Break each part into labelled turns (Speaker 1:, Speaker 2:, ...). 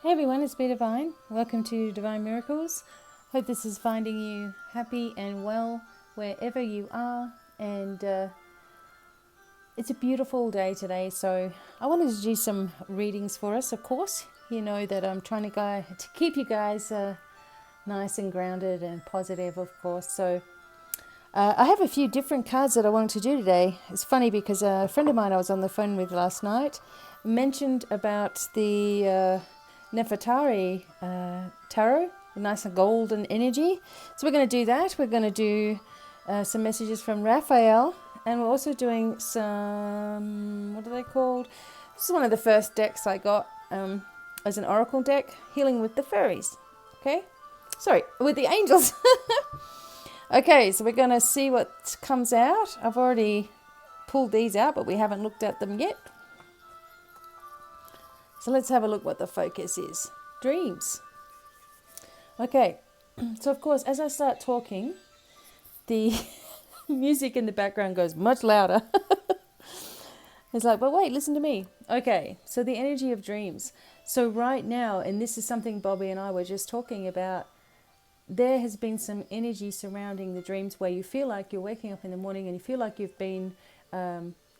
Speaker 1: Hey everyone, it's BDevine. Welcome to Devinemiracles. Hope this is finding you happy and well wherever you are. And it's a beautiful day today, so I wanted to do some readings for us. Of course, you know that I'm trying to keep you guys nice and grounded and positive, of course. So I have a few different cards that I wanted to do today. It's funny because a friend of mine I was on the phone with last night mentioned about the Nefertari tarot, nice and golden energy. So we're going to do that. We're going to do some messages from Raphael, and we're also doing some, what are they called? This is one of the first decks I got as an oracle deck, Healing with the Fairies. Okay? Sorry, with the angels. Okay, so we're going to see what comes out. I've already pulled these out, but we haven't looked at them yet. So let's have a look what the focus is. Dreams. Okay, so of course, as I start talking, the music in the background goes much louder. It's like, but wait, listen to me. Okay, so the energy of dreams. So right now, and this is something Bobby and I were just talking about, there has been some energy surrounding the dreams where you feel like you're waking up in the morning and you feel like you've been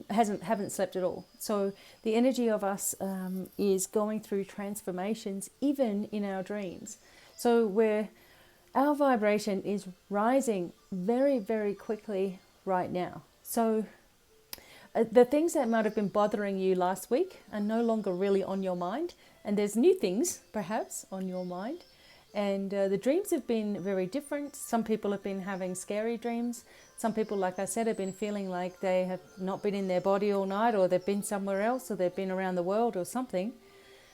Speaker 1: haven't slept at all. So the energy of us is going through transformations even in our dreams. So where our vibration is rising very, very quickly right now. So the things that might have been bothering you last week are no longer really on your mind, and there's new things perhaps on your mind. And the dreams have been very different. Some people have been having scary dreams. Some people, like I said, have been feeling like they have not been in their body all night, or they've been somewhere else, or they've been around the world or something.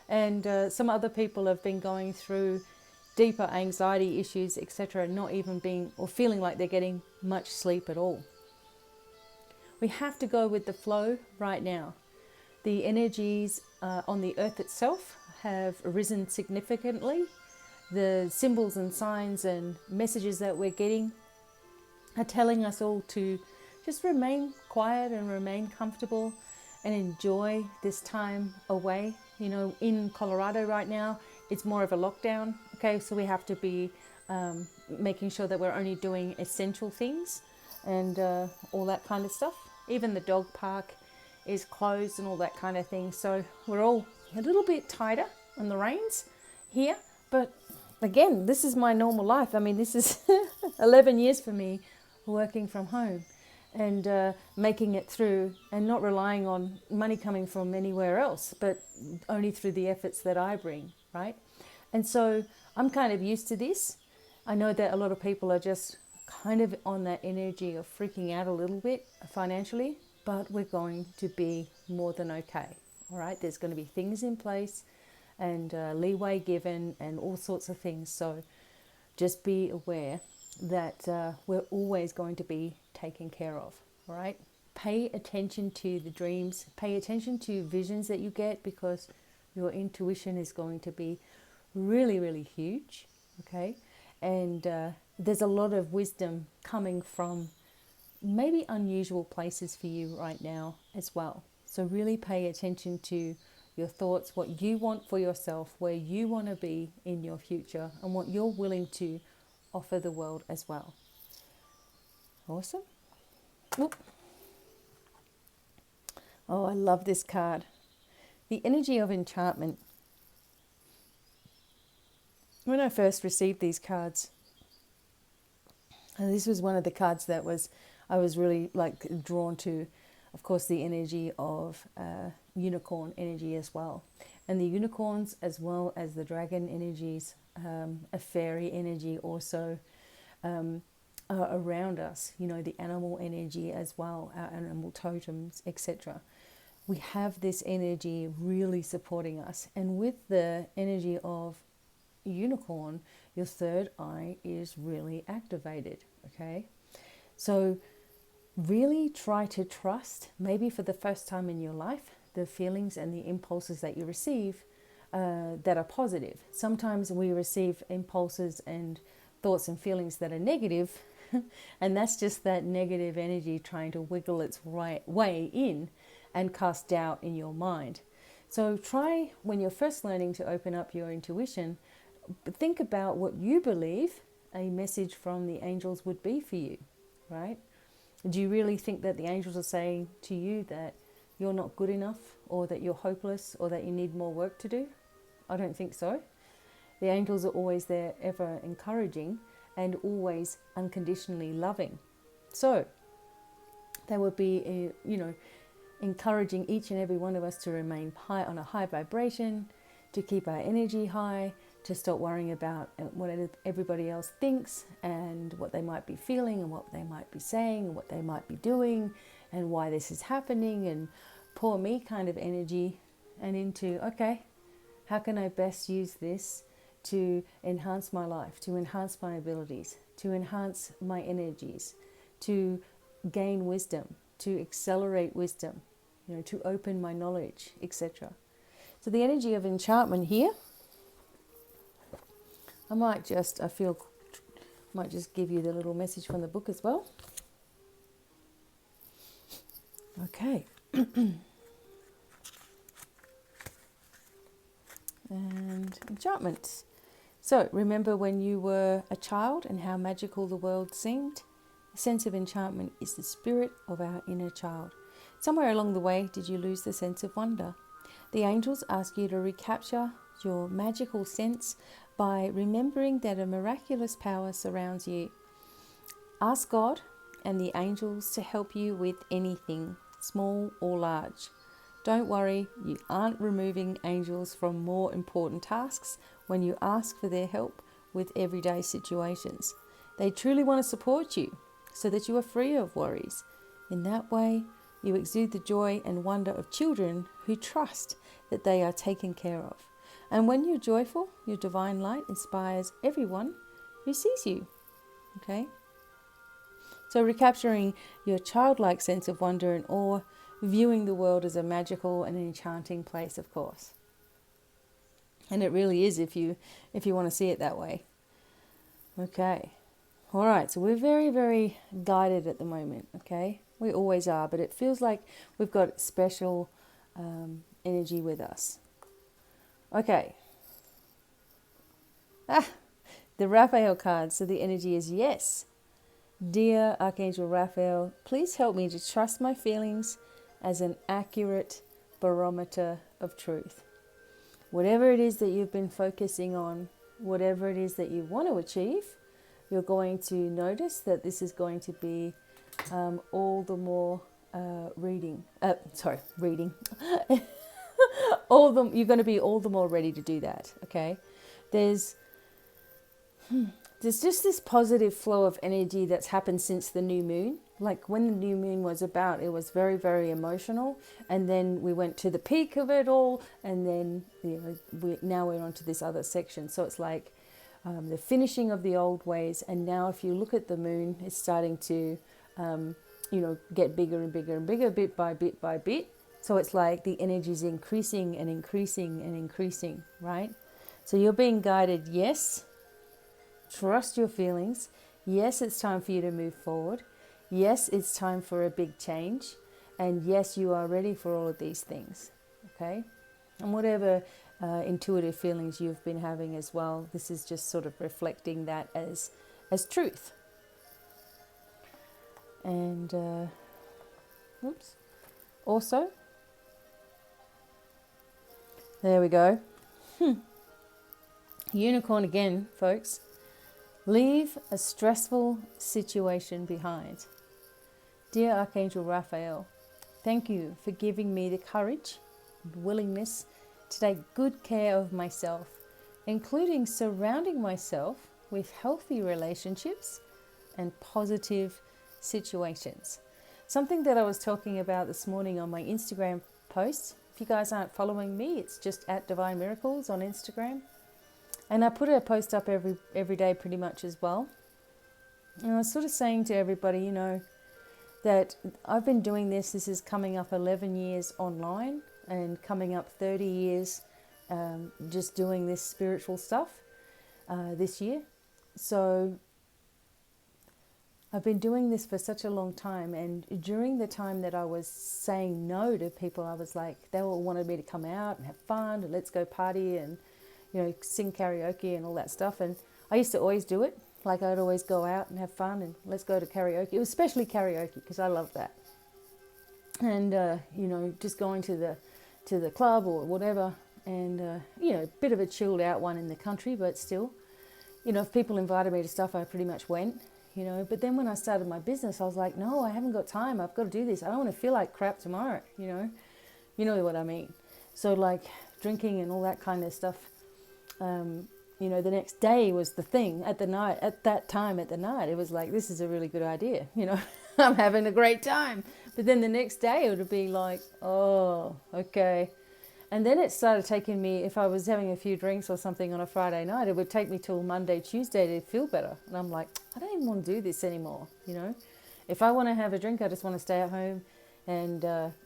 Speaker 1: And some other people have been going through deeper anxiety issues, etc., not even being or feeling like they're getting much sleep at all. We have to go with the flow right now. The energies on the earth itself have risen significantly. The symbols and signs and messages that we're getting are telling us all to just remain quiet and remain comfortable and enjoy this time away. You know, in Colorado right now, it's more of a lockdown. Okay, so we have to be making sure that we're only doing essential things and all that kind of stuff. Even the dog park is closed and all that kind of thing. So we're all a little bit tighter on the reins here. But again, this is my normal life. I mean, this is 11 years for me working from home and making it through and not relying on money coming from anywhere else, but only through the efforts that I bring, right? And so I'm kind of used to this. I know that a lot of people are just kind of on that energy of freaking out a little bit financially, but we're going to be more than okay, all right? There's going to be things in place and leeway given and all sorts of things. So just be aware that we're always going to be taken care of, all right? Pay attention to the dreams. Pay attention to visions that you get, because your intuition is going to be really, really huge, okay? And there's a lot of wisdom coming from maybe unusual places for you right now as well. So really pay attention to your thoughts, what you want for yourself, where you want to be in your future, and what you're willing to offer the world as well. Awesome. Oop. Oh, I love this card. The energy of enchantment. When I first received these cards, and this was one of the cards that I was really like drawn to, of course, the energy of unicorn energy as well. And the unicorns, as well as the dragon energies, a fairy energy also are around us. You know, the animal energy as well, our animal totems, etc. We have this energy really supporting us. And with the energy of unicorn, your third eye is really activated, okay? So really try to trust, maybe for the first time in your life, the feelings and the impulses that you receive that are positive. Sometimes we receive impulses and thoughts and feelings that are negative, and that's just that negative energy trying to wiggle its way in and cast doubt in your mind. So try, when you're first learning to open up your intuition, think about what you believe a message from the angels would be for you, right? Do you really think that the angels are saying to you that you're not good enough, or that you're hopeless, or that you need more work to do? I don't think so. The angels are always there, ever encouraging, and always unconditionally loving. So they would be, encouraging each and every one of us to remain high, on a high vibration, to keep our energy high, to stop worrying about what everybody else thinks and what they might be feeling and what they might be saying and what they might be doing and why this is happening, and poor me kind of energy, and into, okay, how can I best use this to enhance my life, to enhance my abilities, to enhance my energies, to gain wisdom, to accelerate wisdom, to open my knowledge, etc. So the energy of enchantment here, I might just give you the little message from the book as well. Okay. And enchantment. So remember when you were a child and how magical the world seemed? A sense of enchantment is the spirit of our inner child. Somewhere along the way, did you lose the sense of wonder? The angels ask you to recapture your magical sense by remembering that a miraculous power surrounds you. Ask God and the angels to help you with anything, small or large. Don't worry, you aren't removing angels from more important tasks when you ask for their help with everyday situations. They truly want to support you so that you are free of worries. In that way, you exude the joy and wonder of children who trust that they are taken care of. And when you're joyful, your divine light inspires everyone who sees you. Okay? So recapturing your childlike sense of wonder and awe, viewing the world as a magical and enchanting place, of course. And it really is if you want to see it that way. Okay. All right, so we're very, very guided at the moment, okay? We always are, but it feels like we've got special energy with us. Okay. The Raphael card, so the energy is yes. Dear Archangel Raphael, please help me to trust my feelings as an accurate barometer of truth. Whatever it is that you've been focusing on, whatever it is that you want to achieve, you're going to notice that this is going to be all the more reading. You're going to be all the more ready to do that, okay? There's just this positive flow of energy that's happened since the new moon. Like when the new moon was about, it was very, very emotional. And then we went to the peak of it all. And then, now we're on to this other section. So it's like the finishing of the old ways. And now if you look at the moon, it's starting to, get bigger and bigger and bigger, bit by bit by bit. So it's like the energy is increasing and increasing and increasing, right? So you're being guided, yes. Trust your feelings. Yes, it's time for you to move forward. Yes, it's time for a big change. And yes, you are ready for all of these things. Okay? And whatever intuitive feelings you've been having as well, this is just sort of reflecting that as truth. And, also, there we go. Unicorn again, folks. Leave a stressful situation behind. Dear Archangel Raphael, thank you for giving me the courage and willingness to take good care of myself, including surrounding myself with healthy relationships and positive situations. Something that I was talking about this morning on my Instagram post. If you guys aren't following me, it's just at Devinemiracles on Instagram. And I put a post up every day pretty much as well. And I was sort of saying to everybody, that I've been doing this. This is coming up 11 years online and coming up 30 years just doing this spiritual stuff this year. So I've been doing this for such a long time, and during the time that I was saying no to people, I was like, they all wanted me to come out and have fun and let's go party and, you know, sing karaoke and all that stuff. And I used to always do it. Like I'd always go out and have fun and let's go to karaoke. It was especially karaoke because I love that. And, you know, just going to the club or whatever, and, you know, a bit of a chilled out one in the country, but still, you know, if people invited me to stuff, I pretty much went. You know, but then when I started my business, I was like, no, I haven't got time. I've got to do this. I don't want to feel like crap tomorrow, you know what I mean? So like drinking and all that kind of stuff, you know, the next day was the thing at that time at the night, it was like, this is a really good idea. You know, I'm having a great time. But then the next day it would be like, oh, okay. And then it started taking me, if I was having a few drinks or something on a Friday night, it would take me till Monday, Tuesday to feel better. And I'm like, I don't even want to do this anymore, you know. If I want to have a drink, I just want to stay at home and,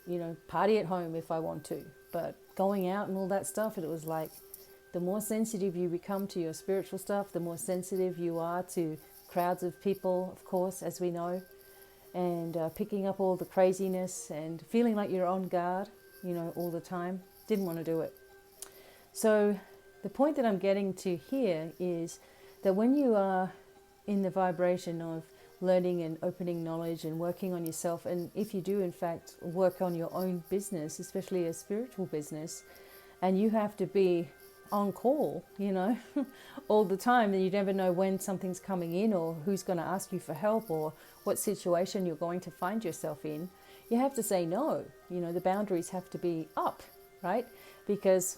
Speaker 1: you know, party at home if I want to. But going out and all that stuff, it was like, the more sensitive you become to your spiritual stuff, the more sensitive you are to crowds of people, of course, as we know, and picking up all the craziness and feeling like you're on guard, you know, all the time. Didn't want to do it. So the point that I'm getting to here is that when you are in the vibration of learning and opening knowledge and working on yourself, and if you do in fact work on your own business, especially a spiritual business, and you have to be on call, you know, all the time, and you never know when something's coming in or who's going to ask you for help or what situation you're going to find yourself in, you have to say no. You know, the boundaries have to be up, right? Because,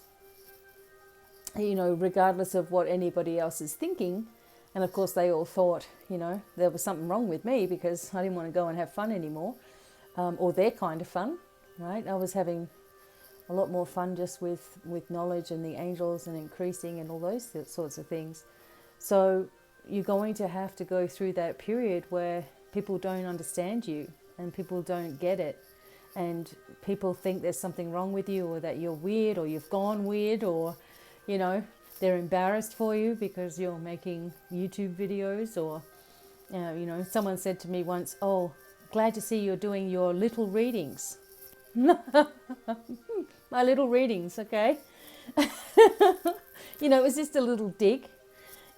Speaker 1: you know, regardless of what anybody else is thinking, and of course they all thought, you know, there was something wrong with me because I didn't want to go and have fun anymore, or their kind of fun, right? I was having a lot more fun just with knowledge and the angels and increasing and all those sorts of things. So you're going to have to go through that period where people don't understand you and people don't get it. And people think there's something wrong with you, or that you're weird, or you've gone weird, or, you know, they're embarrassed for you because you're making YouTube videos, or, you know, someone said to me once, oh, glad to see you're doing your little readings. My little readings, okay? You know, it was just a little dig,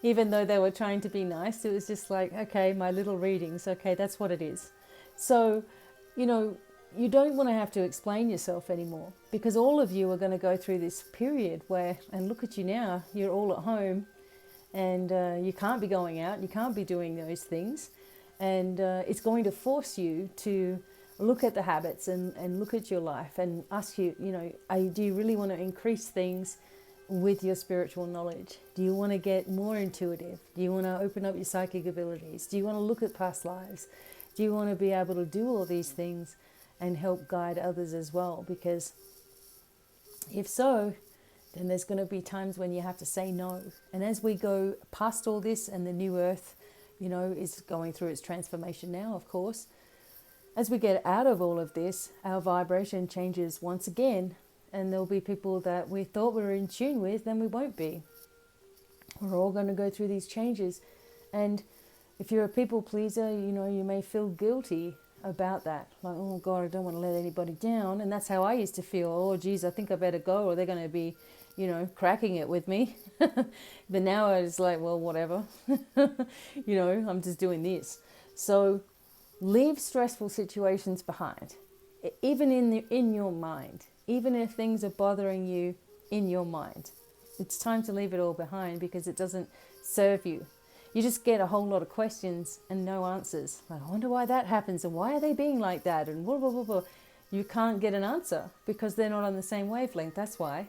Speaker 1: even though they were trying to be nice. It was just like, okay, my little readings, okay, that's what it is. So, you know, you don't want to have to explain yourself anymore, because all of you are going to go through this period where, and look at you now, you're all at home and you can't be going out, you can't be doing those things, and it's going to force you to look at the habits and look at your life and ask you, you know, do you really want to increase things with your spiritual knowledge? Do you want to get more intuitive? Do you want to open up your psychic abilities? Do you want to look at past lives? Do you want to be able to do all these things and help guide others as well? Because if so, then there's going to be times when you have to say no. And as we go past all this, and the new earth, you know, is going through its transformation now, of course, as we get out of all of this, our vibration changes once again, and there'll be people that we thought we were in tune with, then we won't be. We're all going to go through these changes. And if you're a people pleaser, you know, you may feel guilty about that. Like, oh God, I don't want to let anybody down. And that's how I used to feel. Oh geez, I think I better go, or they're going to be, you know, cracking it with me. But now it's like, well, whatever. You know, I'm just doing this. So leave stressful situations behind, even in your mind. Even if things are bothering you in your mind, it's time to leave it all behind, because it doesn't serve you. You just get a whole lot of questions and no answers. Like, I wonder why that happens, and why are they being like that, and blah, blah, blah, blah. You can't get an answer because they're not on the same wavelength. That's why,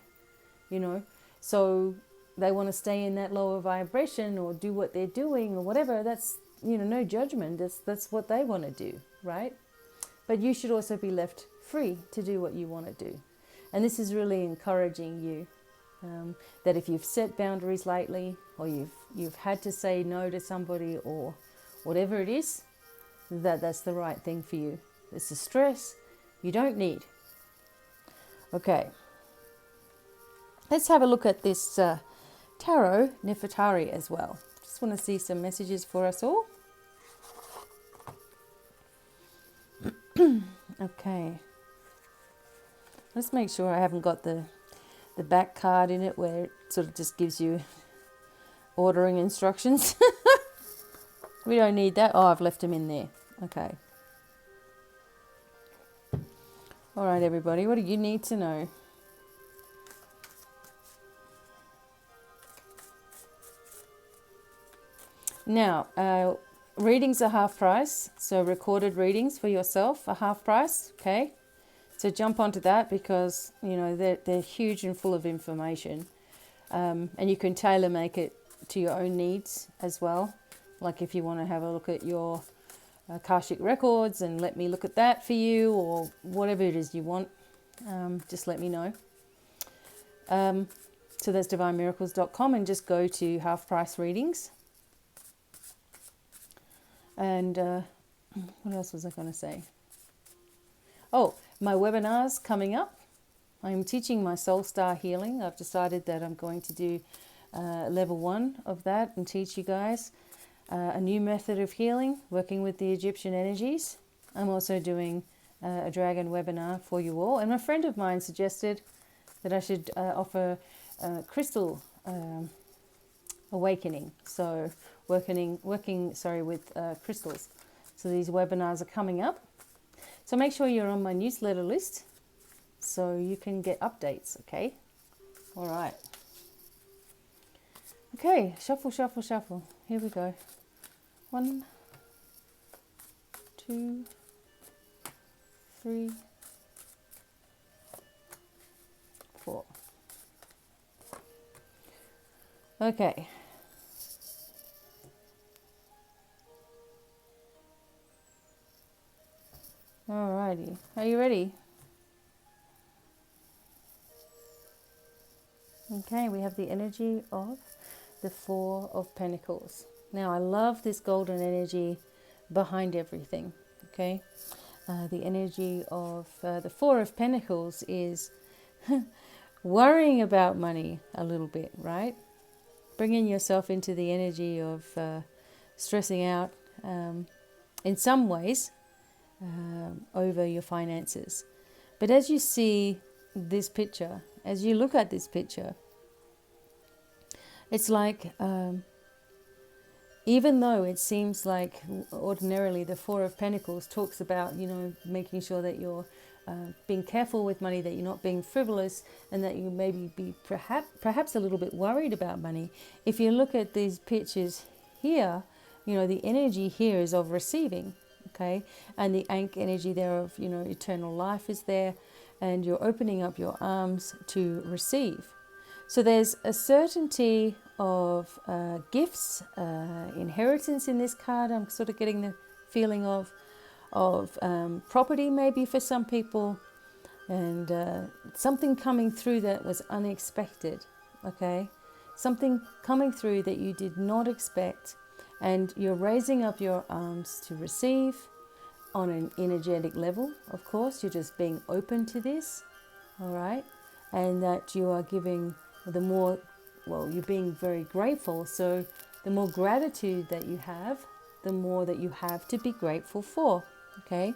Speaker 1: you know. So they want to stay in that lower vibration or do what they're doing or whatever. That's, you know, no judgment. That's what they want to do, right? But you should also be left free to do what you want to do. And this is really encouraging you, that if you've set boundaries lately, or you've had to say no to somebody, or whatever it is, that's the right thing for you. It's a stress you don't need. Okay, let's have a look at this Tarot Nefertari as well. Just want to see some messages for us all. Okay. Let's make sure I haven't got the back card in it where it sort of just gives you ordering instructions. We don't need that. Oh, I've left them in there. Okay. All right, everybody. What do you need to know? Now, readings are half price. So recorded readings for yourself are half price. Okay. So jump onto that because, you know, they're huge and full of information. And you can tailor make it to your own needs as well. Like if you want to have a look at your Akashic records and let me look at that for you, or whatever it is you want, just let me know. So that's Devinemiracles.com, and just go to half price readings. And what else was I going to say? Oh, my webinar's coming up. I'm teaching my soul star healing. I've decided that I'm going to do level 1 of that and teach you guys a new method of healing, working with the Egyptian energies. I'm also doing a dragon webinar for you all. And a friend of mine suggested that I should offer crystal awakening. So working with crystals. So these webinars are coming up. So make sure you're on my newsletter list so you can get updates, okay? All right. Okay, shuffle, shuffle, shuffle. Here we go. 1, 2, 3, 4. Okay. Alrighty. Are you ready? Okay, we have the energy of the 4 of Pentacles. Now, I love this golden energy behind everything, okay? The energy of the 4 of Pentacles is worrying about money a little bit, right? Bringing yourself into the energy of stressing out in some ways over your finances. But as you see this picture, as you look at this picture, it's like even though it seems like ordinarily the 4 of Pentacles talks about, you know, making sure that you're being careful with money, that you're not being frivolous, and that you maybe be perhaps a little bit worried about money. If you look at these pictures here, you know, the energy here is of receiving, okay? And the Ankh energy there of, you know, eternal life is there, and you're opening up your arms to receive. So there's a certainty of gifts, inheritance in this card. I'm sort of getting the feeling of property maybe for some people, and something coming through that was unexpected, okay? Something coming through that you did not expect, and you're raising up your arms to receive on an energetic level, of course. You're just being open to this, all right? And that you are giving the more, well, you're being very grateful. So the more gratitude that you have, the more that you have to be grateful for, okay?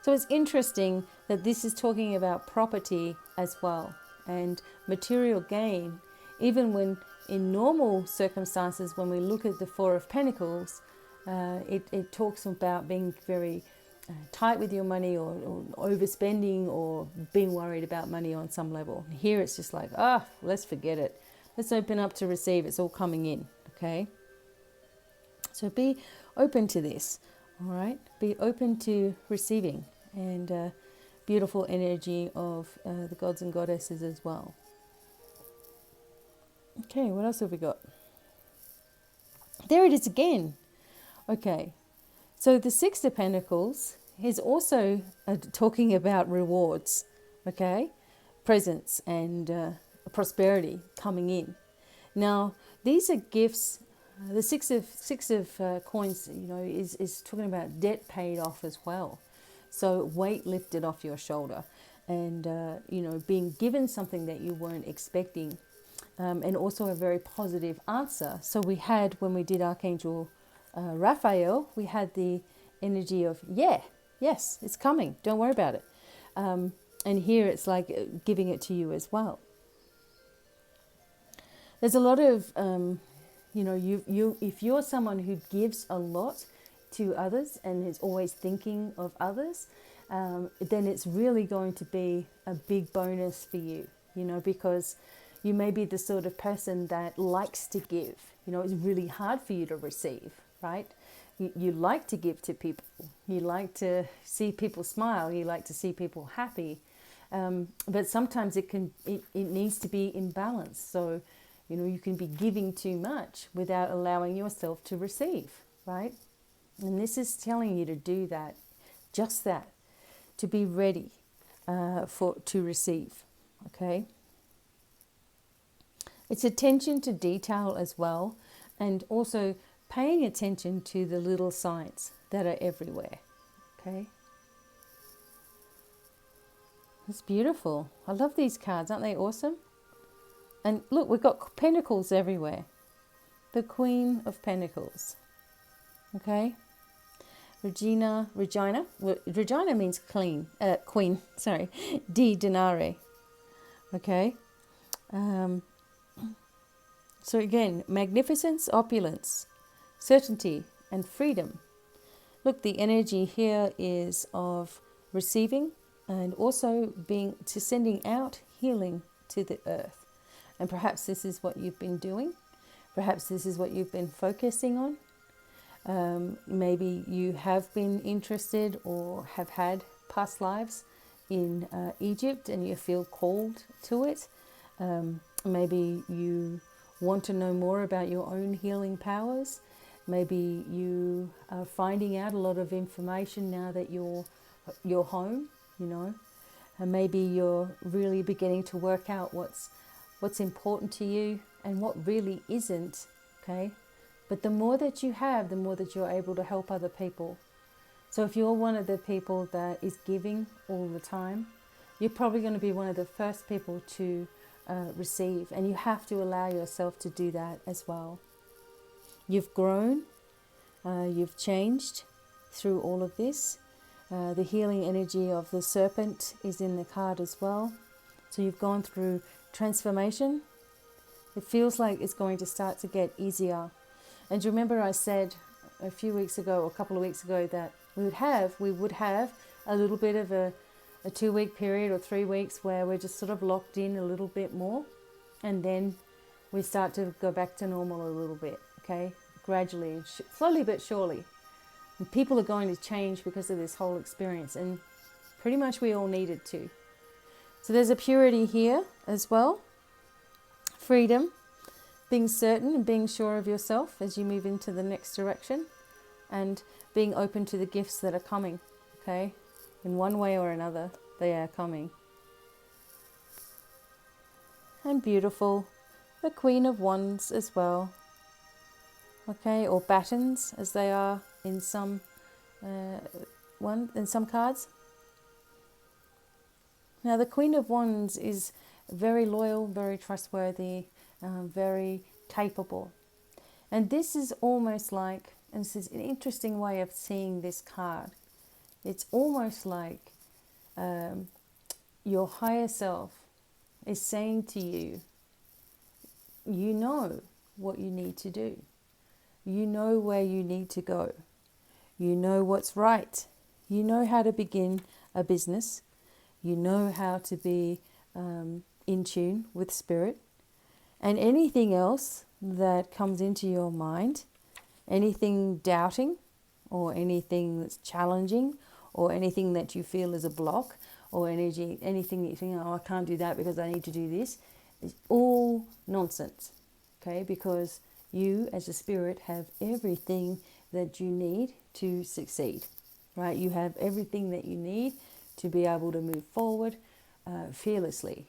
Speaker 1: So it's interesting that this is talking about property as well, and material gain, even when in normal circumstances, when we look at the 4 of Pentacles, it talks about being very tight with your money, or overspending, or being worried about money on some level. Here it's just like, let's forget it. Let's open up to receive. It's all coming in, okay? So be open to this, all right? Be open to receiving, and beautiful energy of the gods and goddesses as well. Okay, what else have we got? There it is again. Okay, so the 6 of Pentacles is also talking about rewards, okay? Presents and prosperity coming in. Now, these are gifts. The six of coins, you know, is talking about debt paid off as well. So weight lifted off your shoulder, and you know, being given something that you weren't expecting, and also a very positive answer. So we had, when we did Archangel Raphael, we had the energy of, yeah, Yes, it's coming. Don't worry about it. And here it's like giving it to you as well. There's a lot of, if you're someone who gives a lot to others and is always thinking of others, then it's really going to be a big bonus for you, because you may be the sort of person that likes to give. It's really hard for you to receive, right? You like to give to people. You like to see people smile. You like to see people happy. But sometimes it needs to be in balance. So, you can be giving too much without allowing yourself to receive, right? And this is telling you to do that, just that, to be ready to receive, okay? It's attention to detail as well, and also paying attention to the little signs that are everywhere, okay? It's beautiful. I love these cards. Aren't they awesome? And look, we've got pentacles everywhere. The Queen of Pentacles. Okay? Regina means queen, sorry. Di denare. Okay? So again, magnificence, opulence, certainty, and freedom. Look, the energy here is of receiving and also sending out healing to the earth. And perhaps this is what you've been doing. Perhaps this is what you've been focusing on. Maybe you have been interested or have had past lives in Egypt and you feel called to it. Maybe you want to know more about your own healing powers. Maybe you are finding out a lot of information now that you're home, And maybe you're really beginning to work out what's important to you and what really isn't, okay? But the more that you have, the more that you're able to help other people. So if you're one of the people that is giving all the time, you're probably going to be one of the first people to receive, and you have to allow yourself to do that as well. You've grown, you've changed through all of this. The healing energy of the serpent is in the card as well. So you've gone through transformation. It feels like it's going to start to get easier. And do you remember I said a few weeks ago, or a couple of weeks ago, that we would have a little bit of a 2-week period or 3 weeks where we're just sort of locked in a little bit more, and then we start to go back to normal a little bit, okay? Gradually, slowly but surely. And people are going to change because of this whole experience, and pretty much we all needed to. So there's a purity here as well. Freedom, being certain and being sure of yourself as you move into the next direction, and being open to the gifts that are coming, okay? In one way or another, they are coming. And beautiful, the Queen of Wands as well, okay? Or batons, as they are in some cards. Now, the Queen of Wands is very loyal, very trustworthy, very capable. And this is almost like, and this is an interesting way of seeing this card, it's almost like your higher self is saying to you, you know what you need to do. You know where you need to go. You know what's right. You know how to begin a business. You know how to be in tune with spirit. And anything else that comes into your mind, anything doubting or anything that's challenging or anything that you feel is a block or anything that you think, oh, I can't do that because I need to do this, is all nonsense, okay? Because you as a spirit have everything that you need to succeed, right? You have everything that you need to be able to move forward fearlessly.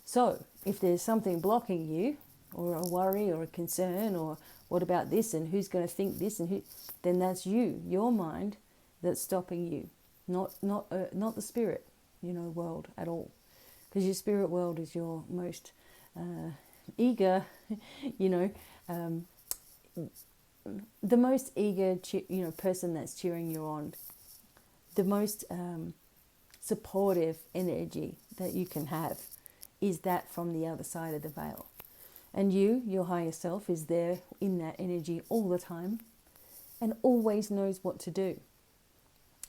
Speaker 1: So if there's something blocking you, or a worry or a concern, or what about this and who's going to think this and who, then that's you, your mind, that's stopping you, not the spirit, world at all. Because your spirit world is your most eager, the most eager, person that's cheering you on. the most supportive energy that you can have is that from the other side of the veil. And you, your higher self, is there in that energy all the time and always knows what to do.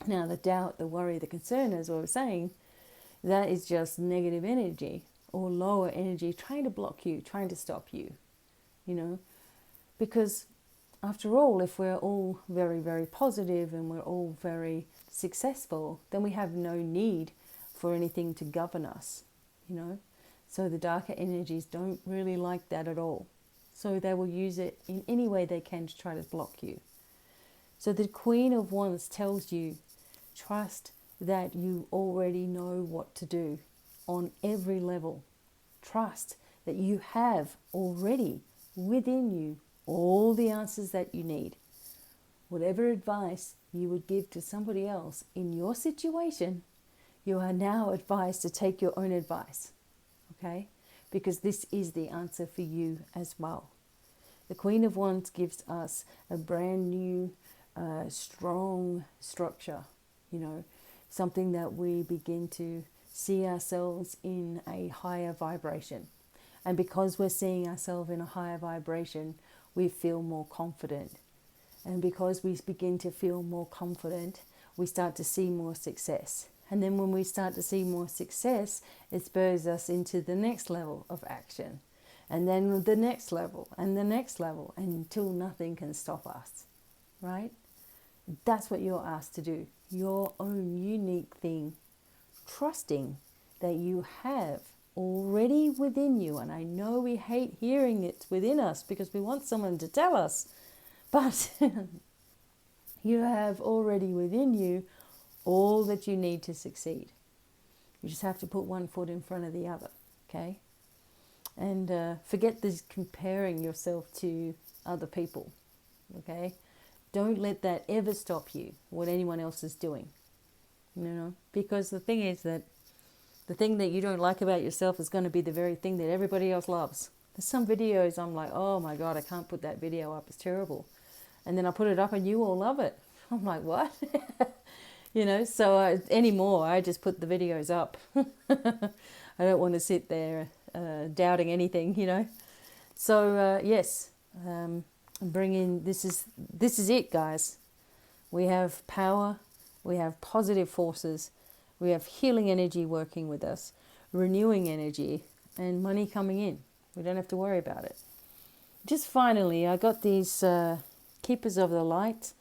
Speaker 1: Now, the doubt, the worry, the concern, as I was saying, that is just negative energy or lower energy trying to block you, trying to stop you, you know. Because after all, if we're all very, very positive and we're all very successful, then we have no need for anything to govern us, you know. So the darker energies don't really like that at all. So they will use it in any way they can to try to block you. So the Queen of Wands tells you, trust that you already know what to do on every level. Trust that you have already within you all the answers that you need. Whatever advice you would give to somebody else in your situation, you are now advised to take your own advice, okay? Because this is the answer for you as well. The Queen of Wands gives us a brand new, strong structure, you know, something that we begin to see ourselves in a higher vibration. And because we're seeing ourselves in a higher vibration, we feel more confident. And because we begin to feel more confident, we start to see more success. And then when we start to see more success, it spurs us into the next level of action. And then the next level and the next level until nothing can stop us, right? That's what you're asked to do. Your own unique thing. Trusting that you have already within you. And I know we hate hearing it within us because we want someone to tell us. But you have already within you all that you need to succeed. You just have to put one foot in front of the other, okay? And forget this comparing yourself to other people, okay? Don't let that ever stop you, what anyone else is doing, you know? Because the thing is that the thing that you don't like about yourself is going to be the very thing that everybody else loves. There's some videos I'm like, oh my God, I can't put that video up. It's terrible. And then I put it up and you all love it. I'm like, what? You know, so anymore, I just put the videos up. I don't want to sit there doubting anything, you know. So yes, bring in, this is it, guys. We have power, we have positive forces, we have healing energy working with us, renewing energy, and money coming in. We don't have to worry about it. Just finally, I got these Keepers of the Light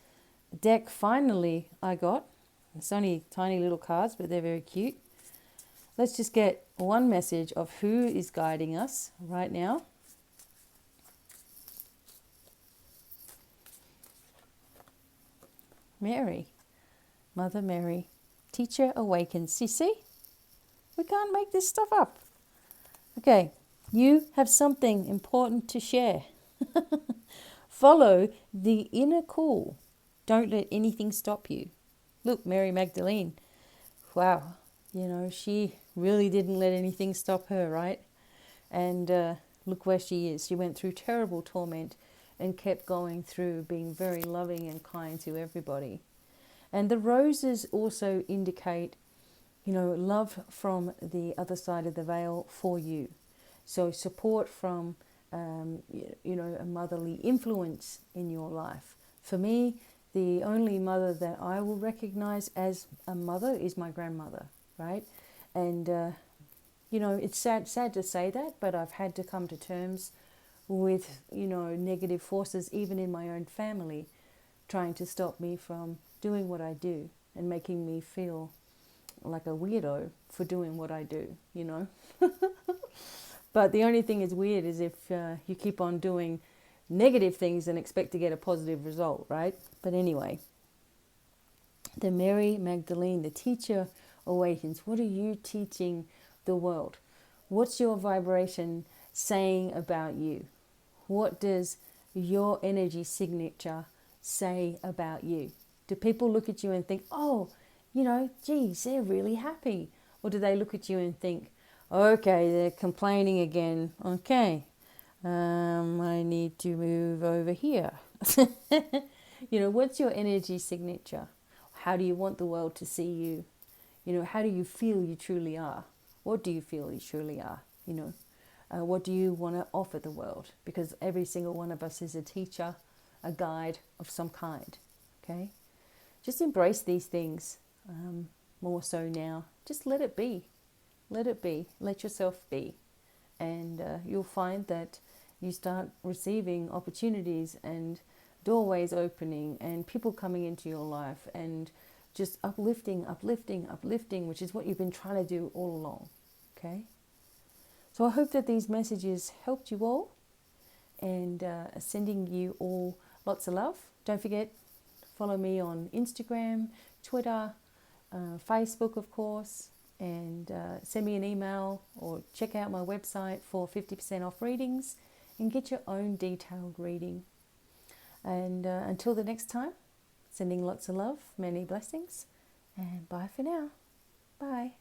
Speaker 1: deck. Finally, I got. It's only tiny little cards, but they're very cute. Let's just get one message of who is guiding us right now. Mary, Mother Mary, Teacher awakens. You see? We can't make this stuff up. Okay, you have something important to share. Follow the inner call. Don't let anything stop you. Look, Mary Magdalene. Wow, you know, she really didn't let anything stop her, right? And look where she is. She went through terrible torment and kept going through, being very loving and kind to everybody. And the roses also indicate, you know, love from the other side of the veil for you. So support from, you know, a motherly influence in your life. For me, the only mother that I will recognize as a mother is my grandmother, right? And, you know, it's sad to say that, but I've had to come to terms with, you know, negative forces, even in my own family, trying to stop me from doing what I do and making me feel like a weirdo for doing what I do, you know. But the only thing is weird is if you keep on doing negative things and expect to get a positive result, right? But anyway, the Mary Magdalene, the Teacher awakens. What are you teaching the world? What's your vibration saying about you? What does your energy signature say about you? Do people look at you and think, oh, you know, geez, they're really happy? Or do they look at you and think, okay, they're complaining again. Okay, I need to move over here. You know, what's your energy signature? How do you want the world to see you? You know, how do you feel you truly are? What do you feel you truly are? You know, what do you want to offer the world? Because every single one of us is a teacher, a guide of some kind. Okay? Just embrace these things more so now. Just let it be. Let it be. Let yourself be. And you'll find that you start receiving opportunities and doorways opening and people coming into your life and just uplifting, uplifting, uplifting, which is what you've been trying to do all along. Okay? So I hope that these messages helped you all, and sending you all lots of love. Don't forget, follow me on Instagram, Twitter, Facebook, of course, and send me an email or check out my website for 50% off readings and get your own detailed reading. And until the next time, sending lots of love, many blessings, and bye for now. Bye.